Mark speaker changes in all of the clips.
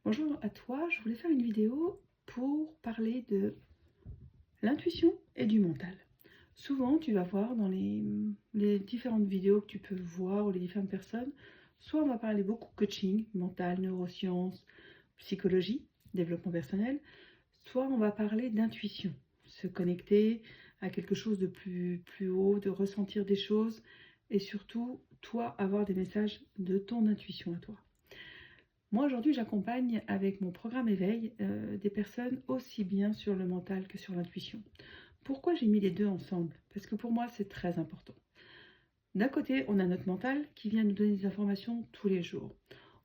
Speaker 1: Bonjour à toi, je voulais faire une vidéo pour parler de l'intuition et du mental. Souvent, tu vas voir dans les différentes vidéos que tu peux voir ou les différentes personnes, soit on va parler beaucoup coaching, mental, neurosciences, psychologie, développement personnel, soit on va parler d'intuition, se connecter à quelque chose de plus haut, de ressentir des choses et surtout, toi, avoir des messages de ton intuition à toi. Moi, aujourd'hui, j'accompagne avec mon programme éveil des personnes aussi bien sur le mental que sur l'intuition. Pourquoi j'ai mis les deux ensemble? Parce que pour moi, c'est très important. D'un côté, on a notre mental qui vient nous donner des informations tous les jours.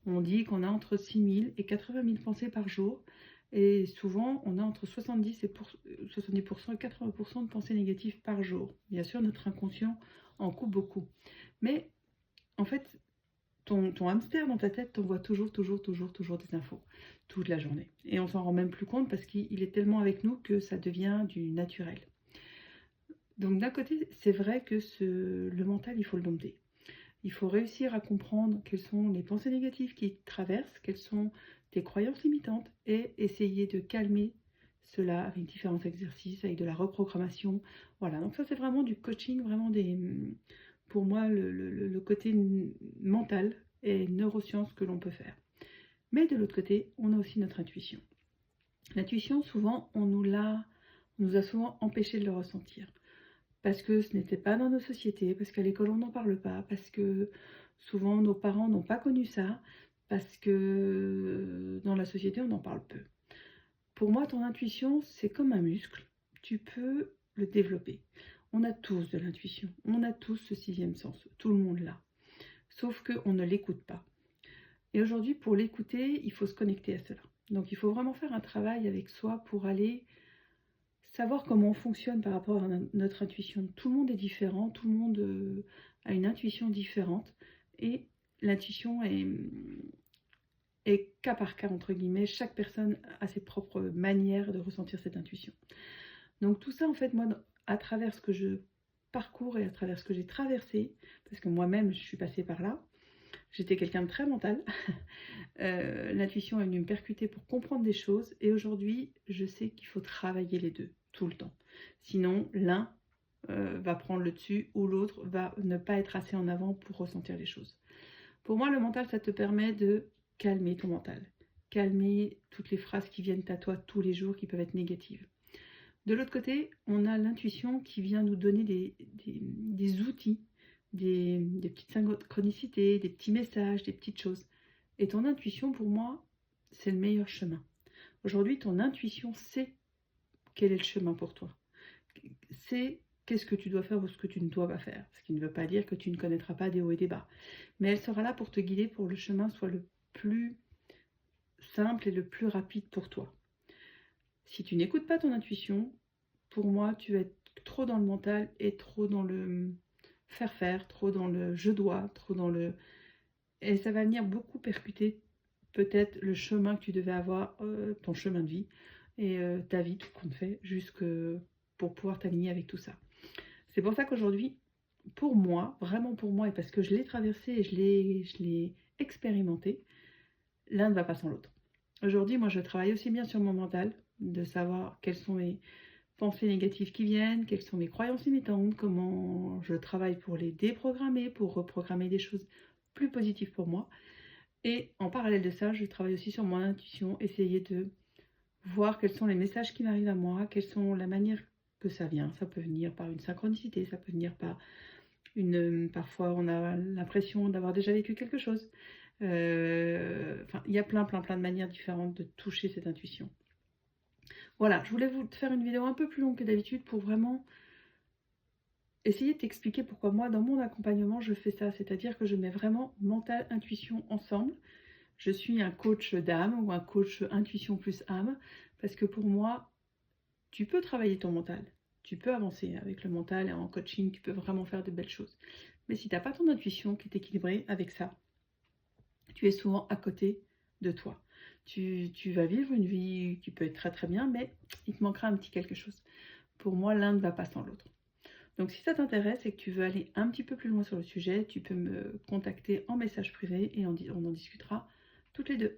Speaker 1: On dit qu'on a entre 6 000 et 80 000 pensées par jour. Et souvent, on a entre 70% et 80% de pensées négatives par jour. Bien sûr, notre inconscient en coupe beaucoup. Mais en fait, ton hamster dans ta tête t'envoie toujours des infos, toute la journée. Et on s'en rend même plus compte parce qu'il est tellement avec nous que ça devient du naturel. Donc d'un côté, c'est vrai que le mental, il faut le dompter. Il faut réussir à comprendre quelles sont les pensées négatives qui te traversent, quelles sont tes croyances limitantes et essayer de calmer cela avec différents exercices, avec de la reprogrammation. Voilà, donc ça c'est vraiment du coaching, vraiment pour moi le côté mental et neurosciences que l'on peut faire. Mais de l'autre côté, on a aussi notre intuition. L'intuition, souvent, on nous a souvent empêché de le ressentir parce que ce n'était pas dans nos sociétés, parce qu'à l'école on n'en parle pas, parce que souvent nos parents n'ont pas connu ça, parce que dans la société on en parle peu. Pour moi, ton intuition, c'est comme un muscle, tu peux le développer. On a tous de l'intuition, on a tous ce sixième sens, tout le monde l'a, sauf qu'on ne l'écoute pas. Et aujourd'hui, pour l'écouter, il faut se connecter à cela. Donc il faut vraiment faire un travail avec soi pour aller savoir comment on fonctionne par rapport à notre intuition. Tout le monde est différent, tout le monde a une intuition différente et l'intuition est cas par cas, entre guillemets. Chaque personne a ses propres manières de ressentir cette intuition. Donc tout ça, en fait, moi, à travers ce que je parcours et à travers ce que j'ai traversé, parce que moi-même, je suis passée par là, j'étais quelqu'un de très mental. L'intuition est venue me percuter pour comprendre des choses et aujourd'hui, je sais qu'il faut travailler les deux tout le temps. Sinon, l'un va prendre le dessus ou l'autre va ne pas être assez en avant pour ressentir les choses. Pour moi, le mental, ça te permet de calmer ton mental, calmer toutes les phrases qui viennent à toi tous les jours qui peuvent être négatives. De l'autre côté, on a l'intuition qui vient nous donner des outils, des petites synchronicités, des petits messages, des petites choses. Et ton intuition, pour moi, c'est le meilleur chemin. Aujourd'hui, ton intuition sait quel est le chemin pour toi. C'est qu'est-ce que tu dois faire ou ce que tu ne dois pas faire. Ce qui ne veut pas dire que tu ne connaîtras pas des hauts et des bas. Mais elle sera là pour te guider pour que le chemin soit le plus simple et le plus rapide pour toi. Si tu n'écoutes pas ton intuition, pour moi, tu vas être trop dans le mental et trop dans le faire, trop dans le je dois, trop dans le... Et ça va venir beaucoup percuter peut-être le chemin que tu devais avoir, ton chemin de vie et ta vie, tout compte fait, jusque pour pouvoir t'aligner avec tout ça. C'est pour ça qu'aujourd'hui, pour moi, vraiment pour moi, et parce que je l'ai traversé et je l'ai expérimenté, l'un ne va pas sans l'autre. Aujourd'hui, moi, je travaille aussi bien sur mon mental, de savoir quelles sont mes pensées négatives qui viennent, quelles sont mes croyances limitantes, comment je travaille pour les déprogrammer, pour reprogrammer des choses plus positives pour moi. Et en parallèle de ça, je travaille aussi sur mon intuition, essayer de voir quels sont les messages qui m'arrivent à moi, quelles sont la manière que ça vient. Ça peut venir par une synchronicité, ça peut venir par parfois on a l'impression d'avoir déjà vécu quelque chose. Enfin, il y a plein de manières différentes de toucher cette intuition. Voilà, je voulais vous faire une vidéo un peu plus longue que d'habitude pour vraiment essayer de t'expliquer pourquoi moi, dans mon accompagnement, je fais ça. C'est-à-dire que je mets vraiment mental, intuition ensemble. Je suis un coach d'âme ou un coach intuition plus âme parce que pour moi, tu peux travailler ton mental. Tu peux avancer avec le mental et en coaching, tu peux vraiment faire de belles choses. Mais si tu n'as pas ton intuition qui est équilibrée avec ça, tu es souvent à côté de toi. Tu vas vivre une vie qui peut être très très bien, mais il te manquera un petit quelque chose. Pour moi, l'un ne va pas sans l'autre. Donc si ça t'intéresse et que tu veux aller un petit peu plus loin sur le sujet, tu peux me contacter en message privé et on en discutera toutes les deux.